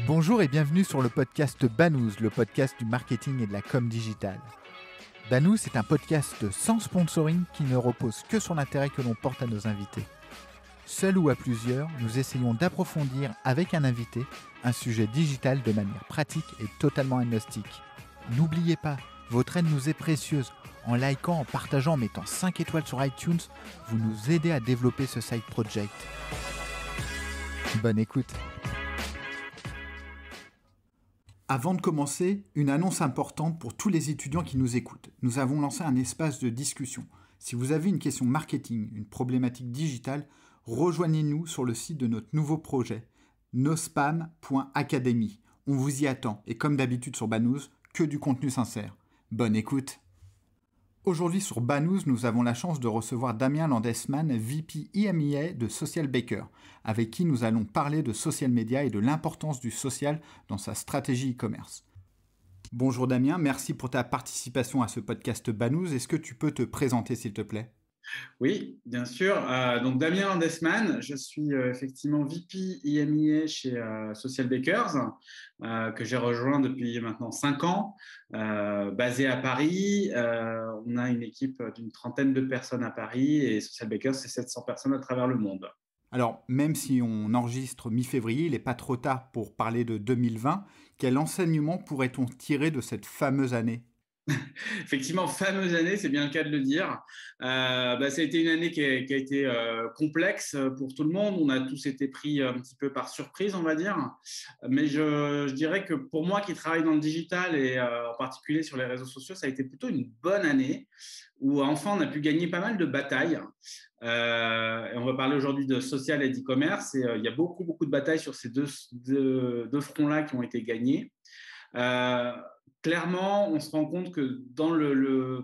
Bonjour et bienvenue sur le podcast Banous, le podcast du marketing et de la com digitale. Banous est un podcast sans sponsoring qui ne repose que sur l'intérêt que l'on porte à nos invités. Seul ou à plusieurs, nous essayons d'approfondir avec un invité un sujet digital de manière pratique et totalement agnostique. N'oubliez pas, votre aide nous est précieuse. En likant, en partageant, en mettant 5 étoiles sur iTunes, vous nous aidez à développer ce side project. Bonne écoute. Avant de commencer, une annonce importante pour tous les étudiants qui nous écoutent. Nous avons lancé un espace de discussion. Si vous avez une question marketing, une problématique digitale, rejoignez-nous sur le site de notre nouveau projet, nospam.academy. On vous y attend et comme d'habitude sur Banous, que du contenu sincère. Bonne écoute. Aujourd'hui sur Banous, nous avons la chance de recevoir Damien Landesman, VP EMEA de Social Baker, avec qui nous allons parler de social media et de l'importance du social dans sa stratégie e-commerce. Bonjour Damien, merci pour ta participation à ce podcast Banous. Est-ce que tu peux te présenter s'il te plaît ? Oui, bien sûr. Donc Damien Landesman, je suis effectivement VP EMEA chez Social Bakers, que j'ai rejoint depuis maintenant 5 ans, basé à Paris. On a une équipe d'une 30aine de personnes à Paris et Social Bakers, c'est 700 personnes à travers le monde. Alors, même si on enregistre mi-février, il n'est pas trop tard pour parler de 2020. Quel enseignement pourrait-on tirer de cette fameuse année ? Effectivement, fameuse année, c'est bien le cas de le dire. Ça a été une année qui a été complexe pour tout le monde. On a tous été pris un petit peu par surprise, on va dire. Mais je dirais que pour moi qui travaille dans le digital et en particulier sur les réseaux sociaux, ça a été plutôt une bonne année où enfin on a pu gagner pas mal de batailles. Et on va parler aujourd'hui de social et d'e-commerce. Et il y a beaucoup de batailles sur ces deux fronts-là qui ont été gagnés. Clairement, on se rend compte que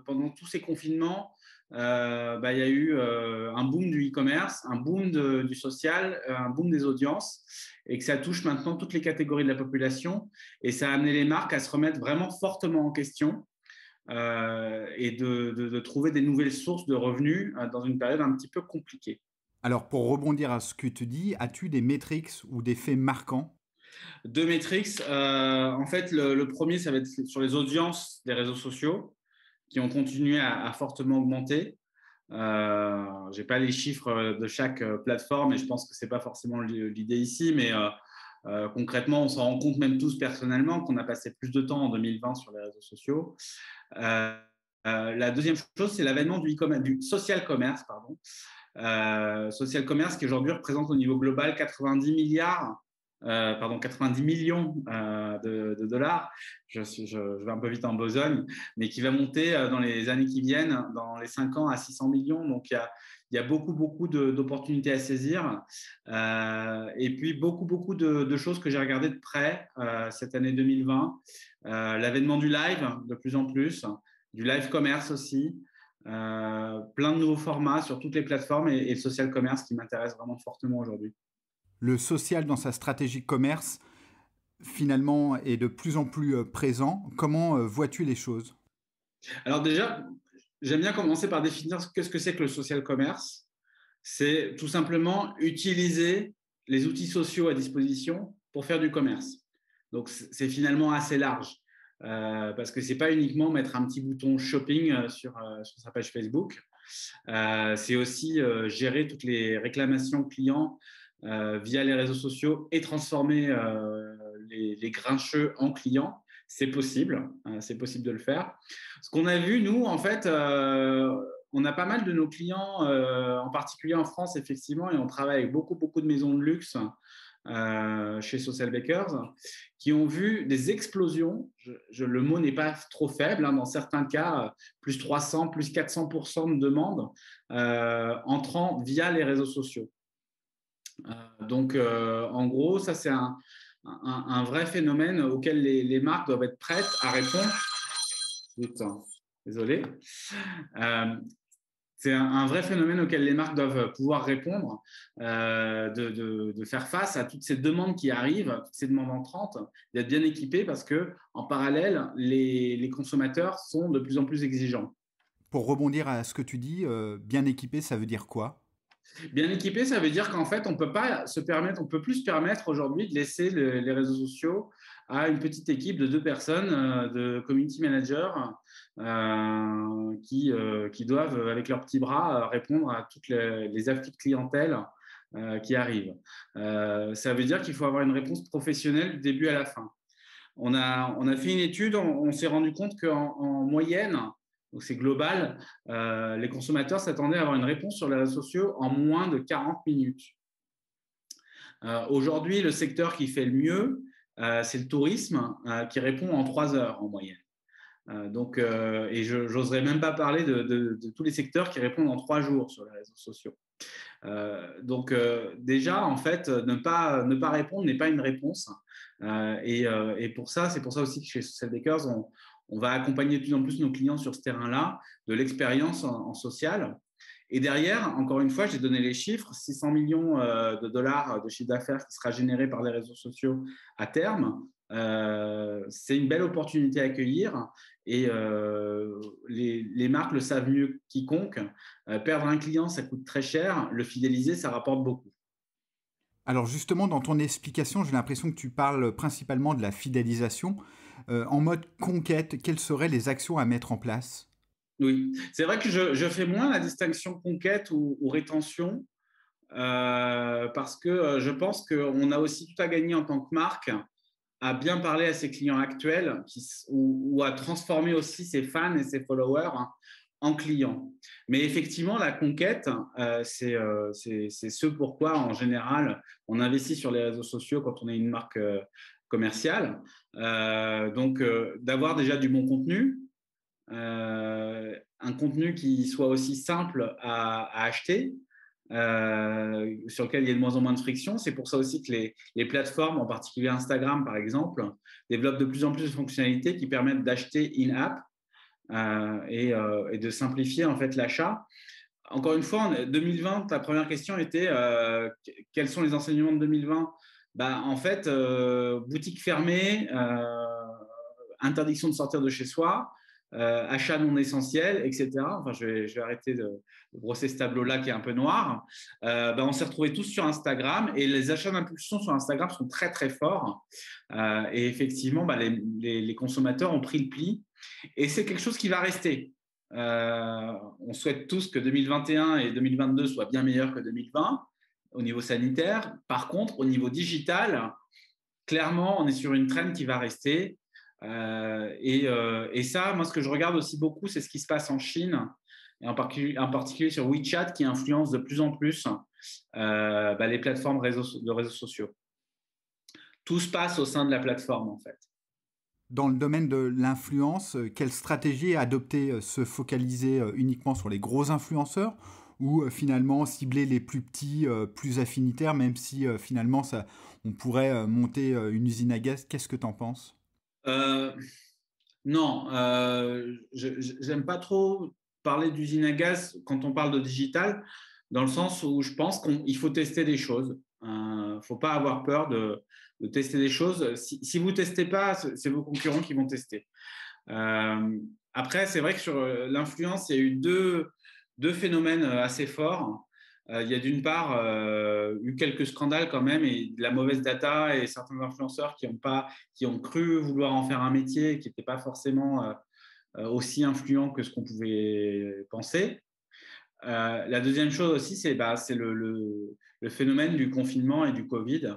pendant tous ces confinements, il y a eu un boom du e-commerce, un boom du social, un boom des audiences et que ça touche maintenant toutes les catégories de la population et ça a amené les marques à se remettre vraiment fortement en question et de trouver des nouvelles sources de revenus dans une période un petit peu compliquée. Alors, pour rebondir à ce que tu dis, as-tu des métriques ou des faits marquants ? 2 métriques. En fait, le premier, ça va être sur les audiences des réseaux sociaux qui ont continué à fortement augmenter. Je n'ai pas les chiffres de chaque plateforme et je pense que ce n'est pas forcément l'idée ici, mais concrètement, on s'en rend compte même tous personnellement qu'on a passé plus de temps en 2020 sur les réseaux sociaux. La deuxième chose, c'est l'avènement du social commerce. Social commerce qui aujourd'hui représente au niveau global 90 millions de dollars. Je vais un peu vite en besogne, mais qui va monter dans les années qui viennent, dans les 5 ans, à 600 millions. Donc, il y a beaucoup d'opportunités à saisir. Et puis, beaucoup de choses que j'ai regardées de près cette année 2020. L'avènement du live, de plus en plus, du live commerce aussi. Plein de nouveaux formats sur toutes les plateformes et le social commerce qui m'intéresse vraiment fortement aujourd'hui. Le social dans sa stratégie commerce, finalement, est de plus en plus présent. Comment vois-tu les choses ? Alors déjà, j'aime bien commencer par définir ce que c'est que le social commerce. C'est tout simplement utiliser les outils sociaux à disposition pour faire du commerce. Donc, c'est finalement assez large parce que ce n'est pas uniquement mettre un petit bouton shopping sur sa page Facebook. C'est aussi gérer toutes les réclamations clients via les réseaux sociaux et transformer les grincheux en clients. C'est possible de le faire. Ce qu'on a vu, nous, en fait, on a pas mal de nos clients, en particulier en France, effectivement, et on travaille avec beaucoup de maisons de luxe chez Social Bakers, qui ont vu des explosions. Le mot n'est pas trop faible, dans certains cas, plus 300, plus 400% de demandes entrant via les réseaux sociaux. Donc, en gros, ça, c'est un vrai phénomène auquel les marques doivent être prêtes à répondre. Désolé. C'est un vrai phénomène auquel les marques doivent pouvoir répondre, de faire face à toutes ces demandes qui arrivent, toutes ces demandes entrantes, d'être bien équipés parce qu'en parallèle, les consommateurs sont de plus en plus exigeants. Pour rebondir à ce que tu dis, bien équipé, ça veut dire quoi ? Bien équipé, ça veut dire qu'en fait, on peut plus se permettre aujourd'hui de laisser les réseaux sociaux à une petite équipe de 2 personnes, de community managers, qui doivent, avec leurs petits bras, répondre à toutes les afflux de clientèle qui arrivent. Ça veut dire qu'il faut avoir une réponse professionnelle du début à la fin. On a fait une étude, on s'est rendu compte qu'en moyenne, donc c'est global, les consommateurs s'attendaient à avoir une réponse sur les réseaux sociaux en moins de 40 minutes. Aujourd'hui, le secteur qui fait le mieux, c'est le tourisme, qui répond en 3 heures en moyenne. Et je n'oserais même pas parler de tous les secteurs qui répondent en 3 jours sur les réseaux sociaux. Déjà, en fait, ne pas répondre n'est pas une réponse. C'est pour ça aussi que chez Social Bakers, on va accompagner de plus en plus nos clients sur ce terrain-là, de l'expérience en social. Et derrière, encore une fois, j'ai donné les chiffres, 600 millions de dollars de chiffre d'affaires qui sera généré par les réseaux sociaux à terme. C'est une belle opportunité à accueillir et les marques le savent mieux que quiconque. Perdre un client, ça coûte très cher. Le fidéliser, ça rapporte beaucoup. Alors justement, dans ton explication, j'ai l'impression que tu parles principalement de la fidélisation. En mode conquête, quelles seraient les actions à mettre en place ? Oui, c'est vrai que je fais moins la distinction conquête ou rétention parce que je pense qu'on a aussi tout à gagner en tant que marque à bien parler à ses clients actuels ou à transformer aussi ses fans et ses followers en clients. Mais effectivement, la conquête, c'est ce pourquoi, en général, on investit sur les réseaux sociaux quand on est une marque commerciale. D'avoir déjà du bon contenu, un contenu qui soit aussi simple à acheter, sur lequel il y a de moins en moins de friction. C'est pour ça aussi que les plateformes, en particulier Instagram par exemple, développent de plus en plus de fonctionnalités qui permettent d'acheter in-app et de simplifier en fait l'achat. Encore une fois, en 2020, ta première question était quels sont les enseignements de 2020 ? En fait, boutique fermée, interdiction de sortir de chez soi, achats non essentiels, etc. Enfin, je vais arrêter de brosser ce tableau-là qui est un peu noir. On s'est retrouvés tous sur Instagram et les achats d'impulsion sur Instagram sont très, très forts. Et effectivement, les consommateurs ont pris le pli et c'est quelque chose qui va rester. On souhaite tous que 2021 et 2022 soient bien meilleurs que 2020 au niveau sanitaire. Par contre, au niveau digital, clairement, on est sur une trend qui va rester. Et ça, moi, ce que je regarde aussi beaucoup, c'est ce qui se passe en Chine, et en particulier sur WeChat, qui influence de plus en plus les plateformes de réseaux sociaux. Tout se passe au sein de la plateforme, en fait. Dans le domaine de l'influence, quelle stratégie adopter? Se focaliser uniquement sur les gros influenceurs ou finalement cibler les plus petits, plus affinitaires, même si finalement on pourrait monter une usine à gaz? Qu'est-ce que tu en penses? Non, j'aime pas trop parler d'usine à gaz quand on parle de digital, dans le sens où je pense qu'il faut tester des choses. Il ne faut pas avoir peur de tester des choses. Si vous ne testez pas, c'est vos concurrents qui vont tester. Après, c'est vrai que sur l'influence, il y a eu deux phénomènes assez forts. Il y a d'une part eu quelques scandales quand même et de la mauvaise data et certains influenceurs qui ont cru vouloir en faire un métier et qui n'étaient pas forcément aussi influents que ce qu'on pouvait penser. La deuxième chose aussi, c'est le phénomène du confinement et du Covid,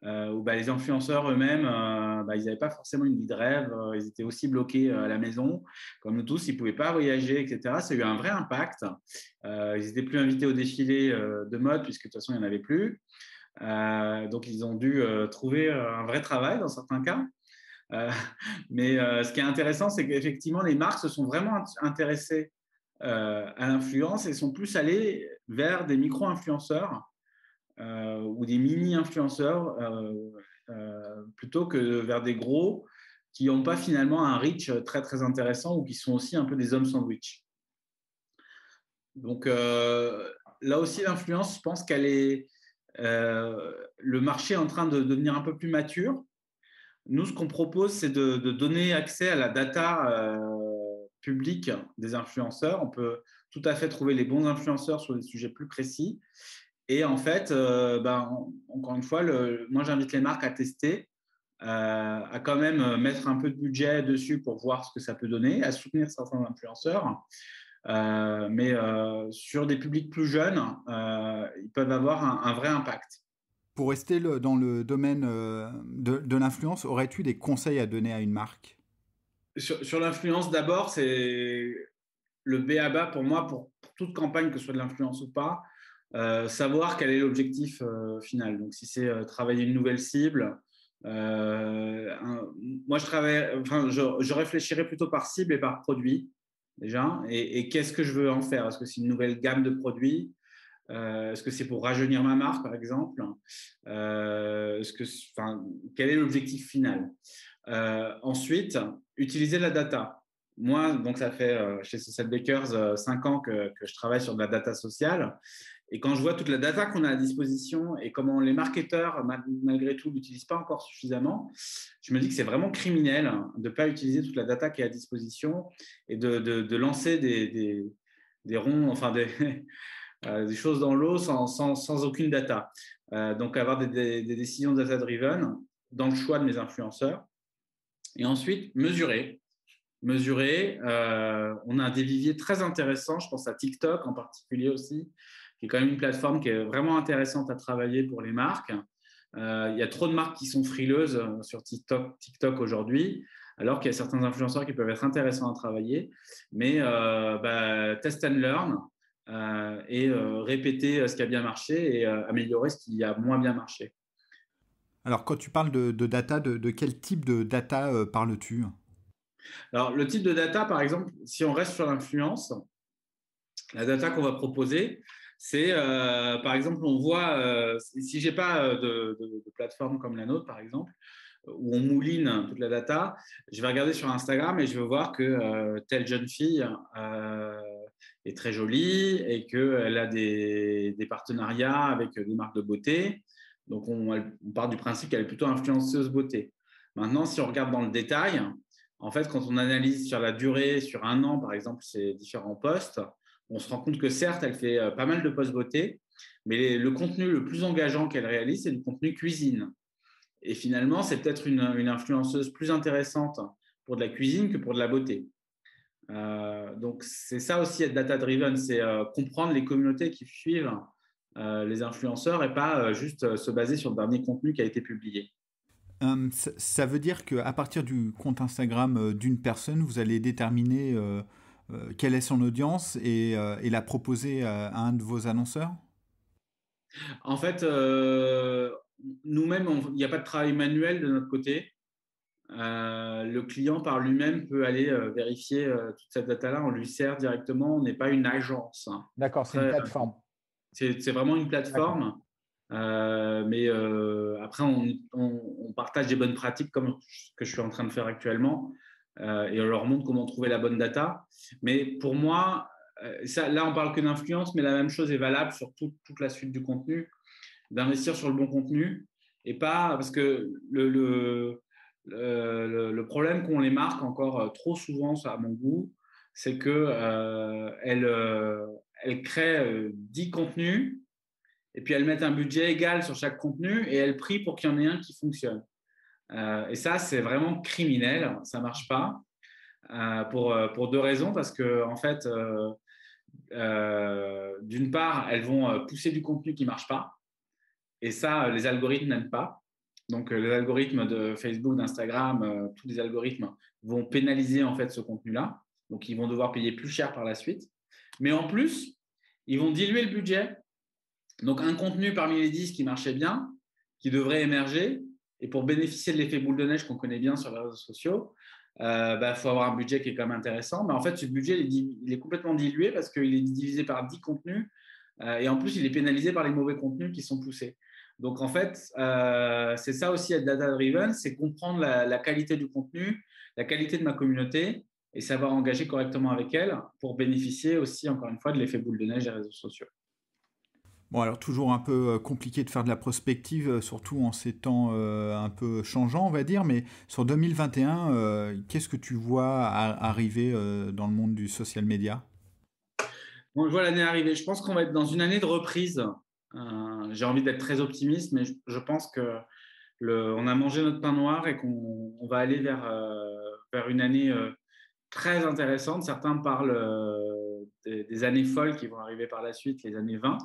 où les influenceurs eux-mêmes, ils n'avaient pas forcément une vie de rêve, ils étaient aussi bloqués à la maison, comme nous tous, ils ne pouvaient pas voyager, etc. Ça a eu un vrai impact. Ils n'étaient plus invités au défilé de mode, puisque de toute façon, il n'y en avait plus. Donc, ils ont dû trouver un vrai travail dans certains cas. Mais ce qui est intéressant, c'est qu'effectivement, les marques se sont vraiment intéressées à l'influence et sont plus allées vers des micro-influenceurs ou des mini-influenceurs plutôt que vers des gros qui n'ont pas finalement un reach très, très intéressant ou qui sont aussi un peu des hommes sandwich. Donc, là aussi, l'influence, je pense qu'elle est… le marché est en train de devenir un peu plus mature. Nous, ce qu'on propose, c'est de donner accès à la data publique des influenceurs. tout à fait trouver les bons influenceurs sur des sujets plus précis. Et en fait, encore une fois, moi, j'invite les marques à tester, à quand même mettre un peu de budget dessus pour voir ce que ça peut donner, à soutenir certains influenceurs. Mais sur des publics plus jeunes, ils peuvent avoir un vrai impact. Pour rester dans le domaine de l'influence, aurais-tu des conseils à donner à une marque? Sur l'influence, d'abord, c'est le b.a.-ba pour moi, pour toute campagne, que ce soit de l'influence ou pas, savoir quel est l'objectif final. Donc, si c'est travailler une nouvelle cible, moi, je réfléchirais plutôt par cible et par produit, déjà. Et qu'est-ce que je veux en faire? Est-ce que c'est une nouvelle gamme de produits? Est-ce que c'est pour rajeunir ma marque, par exemple? Quel est l'objectif final? Ensuite, utiliser la data. Moi, donc ça fait chez Social Bakers 5 ans que je travaille sur de la data sociale. Et quand je vois toute la data qu'on a à disposition et comment les marketeurs, malgré tout, ne l'utilisent pas encore suffisamment, je me dis que c'est vraiment criminel de ne pas utiliser toute la data qui est à disposition et de lancer des ronds, enfin des choses dans l'eau sans aucune data. Donc, avoir des décisions data-driven dans le choix de mes influenceurs. Et ensuite, mesurer. On a des viviers très intéressants. Je pense à TikTok en particulier aussi, qui est quand même une plateforme qui est vraiment intéressante à travailler pour les marques. Il y a trop de marques qui sont frileuses sur TikTok aujourd'hui, alors qu'il y a certains influenceurs qui peuvent être intéressants à travailler. Mais test and learn et répéter ce qui a bien marché et améliorer ce qui a moins bien marché. Alors, quand tu parles de data, de quel type de data parles-tu? Alors, le type de data, par exemple, si on reste sur l'influence, la data qu'on va proposer, c'est, par exemple, on voit, si je n'ai pas de plateforme comme la nôtre, par exemple, où on mouline toute la data, je vais regarder sur Instagram et je vais voir que telle jeune fille est très jolie et qu'elle a des partenariats avec des marques de beauté. Donc, on part du principe qu'elle est plutôt influenceuse beauté. Maintenant, si on regarde dans le détail, en fait, quand on analyse sur la durée, sur un an, par exemple, ces différents posts, on se rend compte que certes, elle fait pas mal de posts beauté, mais le contenu le plus engageant qu'elle réalise, c'est du contenu cuisine. Et finalement, c'est peut-être une influenceuse plus intéressante pour de la cuisine que pour de la beauté. Donc, c'est ça aussi être data-driven, c'est comprendre les communautés qui suivent les influenceurs et pas juste se baser sur le dernier contenu qui a été publié. Ça veut dire qu'à partir du compte Instagram d'une personne, vous allez déterminer quelle est son audience et la proposer à un de vos annonceurs? En fait, nous-mêmes, il n'y a pas de travail manuel de notre côté. Le client par lui-même peut aller vérifier toute cette data-là. On lui sert directement. On n'est pas une agence. D'accord, c'est une plateforme. C'est vraiment une plateforme. Mais après, on partage des bonnes pratiques comme ce que je suis en train de faire actuellement et on leur montre comment trouver la bonne data. Mais pour moi, là, on parle que d'influence, mais la même chose est valable sur toute la suite du contenu, d'investir sur le bon contenu et pas parce que le problème qu'ont les marques encore trop souvent, à mon goût, c'est qu'elles créent 10 contenus et puis elles mettent un budget égal sur chaque contenu et elles prient pour qu'il y en ait un qui fonctionne. Et ça, c'est vraiment criminel, ça ne marche pas pour deux raisons, parce que en fait, d'une part, elles vont pousser du contenu qui ne marche pas et ça, les algorithmes n'aiment pas. Donc, les algorithmes de Facebook, d'Instagram, tous les algorithmes vont pénaliser en fait ce contenu-là. Donc, ils vont devoir payer plus cher par la suite. Mais en plus, ils vont diluer le budget. Donc, un contenu parmi les 10 qui marchait bien, qui devrait émerger, et pour bénéficier de l'effet boule de neige qu'on connaît bien sur les réseaux sociaux, faut avoir un budget qui est quand même intéressant. Mais en fait, ce budget, il est complètement dilué parce qu'il est divisé par 10 contenus. Et en plus, il est pénalisé par les mauvais contenus qui sont poussés. Donc, en fait, c'est ça aussi être data-driven, c'est comprendre la qualité du contenu, la qualité de ma communauté et savoir engager correctement avec elle pour bénéficier aussi, encore une fois, de l'effet boule de neige des réseaux sociaux. Bon, alors toujours un peu compliqué de faire de la prospective, surtout en ces temps un peu changeants, on va dire, mais sur 2021, qu'est-ce que tu vois arriver dans le monde du social media? Bon, je vois l'année arriver. Je pense qu'on va être dans une année de reprise. J'ai envie d'être très optimiste, mais je pense que on a mangé notre pain noir et qu'on va aller vers une année très intéressante. Certains parlent des années folles qui vont arriver par la suite, les années 20.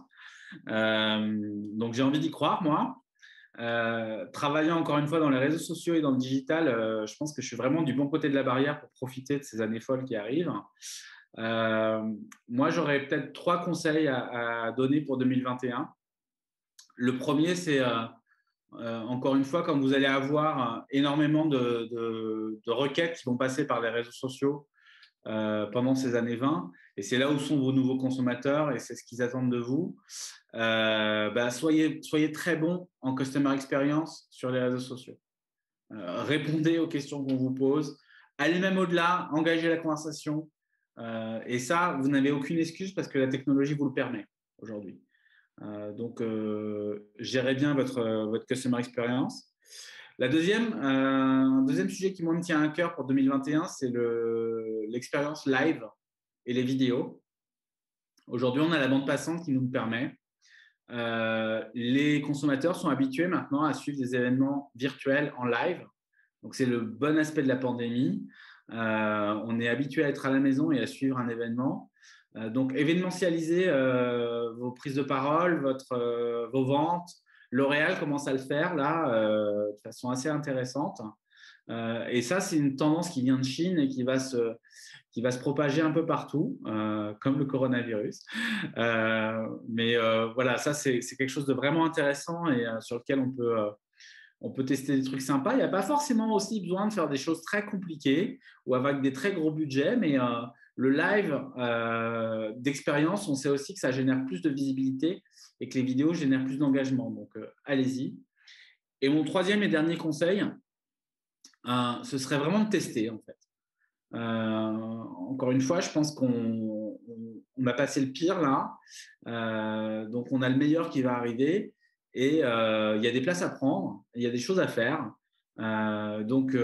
Donc, j'ai envie d'y croire, moi. Travaillant encore une fois dans les réseaux sociaux et dans le digital, je pense que je suis vraiment du bon côté de la barrière pour profiter de ces années folles qui arrivent. Moi, j'aurais peut-être 3 conseils à donner pour 2021. Le premier, c'est encore une fois, quand vous allez avoir énormément de requêtes qui vont passer par les réseaux sociaux pendant ces années 20, et c'est là où sont vos nouveaux consommateurs et c'est ce qu'ils attendent de vous, soyez très bon en customer experience sur les réseaux sociaux. Répondez aux questions qu'on vous pose, allez même au-delà, engagez la conversation. Et ça, vous n'avez aucune excuse parce que la technologie vous le permet aujourd'hui. Donc, gérez bien votre customer experience. Un deuxième sujet qui, moi, me tient à cœur pour 2021, c'est l'expérience live et les vidéos. Aujourd'hui, on a la bande passante qui nous le permet. Les consommateurs sont habitués maintenant à suivre des événements virtuels en live. Donc, c'est le bon aspect de la pandémie. On est habitué à être à la maison et à suivre un événement. Donc, événementialiser vos prises de parole, vos ventes. L'Oréal commence à le faire là de façon assez intéressante. Et ça, c'est une tendance qui vient de Chine et qui va se propager un peu partout, comme le coronavirus. Mais voilà, ça, c'est quelque chose de vraiment intéressant et sur lequel on peut tester des trucs sympas. Il n'y a pas forcément aussi besoin de faire des choses très compliquées ou avec des très gros budgets, mais le live d'expérience, on sait aussi que ça génère plus de visibilité et que les vidéos génèrent plus d'engagement. Donc, allez-y. Et mon troisième et dernier conseil, ce serait vraiment de tester, en fait. Encore une fois, je pense qu'on a passé le pire là. Donc, on a le meilleur qui va arriver. Et il y a des places à prendre, il y a des choses à faire. Donc,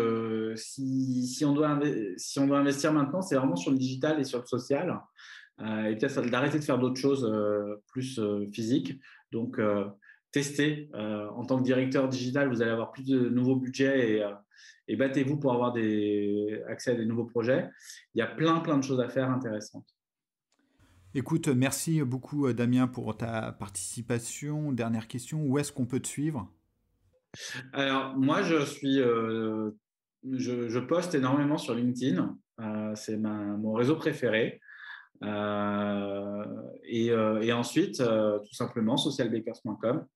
si on doit investir maintenant, c'est vraiment sur le digital et sur le social. Et peut-être d'arrêter de faire d'autres choses plus physiques. Donc, testez. En tant que directeur digital, vous allez avoir plus de nouveaux budgets et battez-vous pour avoir accès à des nouveaux projets. Il y a plein de choses à faire intéressantes. Écoute, merci beaucoup Damien pour ta participation. Dernière question, où est-ce qu'on peut te suivre ? Alors, moi, je poste énormément sur LinkedIn. C'est mon réseau préféré. Et ensuite, tout simplement, socialbakers.com,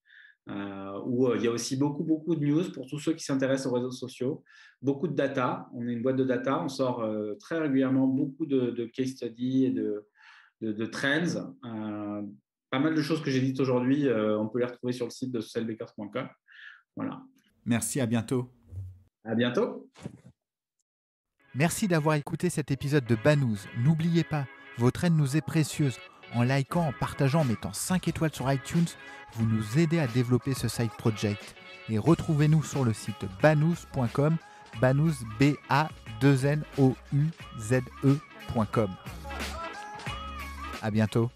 où il y a aussi beaucoup de news pour tous ceux qui s'intéressent aux réseaux sociaux. Beaucoup de data. On est une boîte de data. On sort très régulièrement beaucoup de case studies et de trends. Pas mal de choses que j'ai dites aujourd'hui, on peut les retrouver sur le site de socialbakers.com. Voilà. Merci, à bientôt. À bientôt. Merci d'avoir écouté cet épisode de Banous. N'oubliez pas, votre aide nous est précieuse. En likant, en partageant, en mettant 5 étoiles sur iTunes, vous nous aidez à développer ce side project. Et retrouvez-nous sur le site banous.com, banous, B-A-2-N-O-U-Z-E.com. À bientôt.